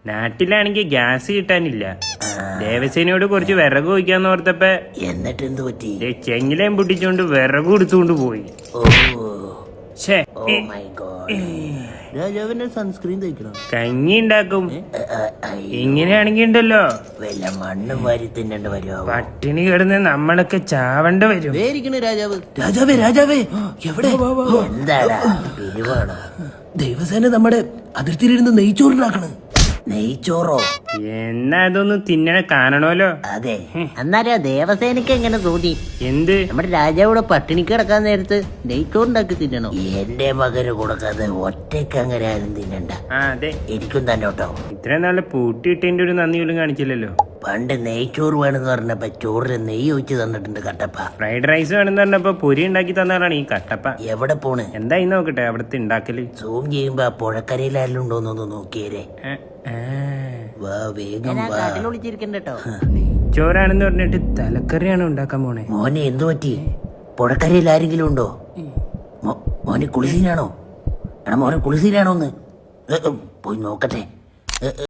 നാട്ടിലാണെങ്കിൽ gas കിട്ടാനില്ല. ദേവസേനയോട് കുറച്ച് വിറക് വയ്ക്കാന്ന് ഓർത്തപ്പോ എന്നിട്ട് എന്ത് പറ്റി? ചെങ്ങിലേം പൊട്ടിച്ചോണ്ട് വിറക് എടുത്തുകൊണ്ട് പോയി. രാജാവിന്റെ സൺസ്ക്രീൻ തയ്ക്കണം. കഞ്ഞി ഉണ്ടാക്കും. ഇങ്ങനെയാണെങ്കി ഉണ്ടല്ലോ വല്ല മണ്ണും വാരി തിന്നേണ്ട വരുമോ? പട്ടിണി കിടന്ന് നമ്മളൊക്കെ ചാവണ്ട വരും. രാജാവ് രാജാവേ രാജാവേ എവിടെ? എന്താടാ പിരിവാണോ? ദൈവസേന നമ്മുടെ അതിർത്തിയിലിരുന്ന് നെയ്ച്ചോറുണ്ടാക്കണ്. നെയ്ച്ചോറോ? എന്നാ അതൊന്ന് തിന്നണ കാണണമല്ലോ. അതെ. അന്നേരം ദേവസേനക്ക് എങ്ങനെ തോന്നി? എന്ത്? നമ്മുടെ രാജാവിടെ പട്ടിണിക്ക് കിടക്കാൻ നേരത്ത് നെയ്ച്ചോറുണ്ടാക്കി തിന്നണോ? എന്റെ മകന് കൊടുക്കാതെ ഒറ്റയ്ക്ക് അങ്ങനെ ആരും തിന്നണ്ട. അതെ, എനിക്കും തന്നെ കേട്ടോ. ഇത്ര നാളെ പൂട്ടിയിട്ടതിന്റെ ഒരു നന്ദി പോലും കാണിച്ചില്ലല്ലോ. പണ്ട് നെയ്ച്ചോറ് വേണമെന്ന് പറഞ്ഞപ്പോ ചോറിന് നെയ്യ് ഒഴിച്ച് തന്നിട്ടുണ്ട് കട്ടപ്പ. ഫ്രൈഡ് റൈസ് വേണമെന്ന് പറഞ്ഞപ്പോ പൊരി ഉണ്ടാക്കി തന്നാലാണ് ഈ കട്ടപ്പ. എവിടെ പോണ്? എന്തായി നോക്കട്ടെ അവിടുത്തെ ഉണ്ടാക്കല്. സൂം ചെയ്യുമ്പോ ആ പുഴക്കരയിലായാലും ഉണ്ടോന്നൊന്ന് നോക്കിയേരെ. വാ വേഗം വാ. ചോറാണെന്ന് പറഞ്ഞിട്ട് തലക്കറിയാണ് ഉണ്ടാക്കാൻ പോണേ. മോനെ എന്തു പറ്റി? പുഴക്കരയിൽ ആരെങ്കിലും ഉണ്ടോ? മോനെ കുളിസീനാണോ? എടാ മോനെ കുളിസീനാണോന്ന് പോയി നോക്കട്ടെ.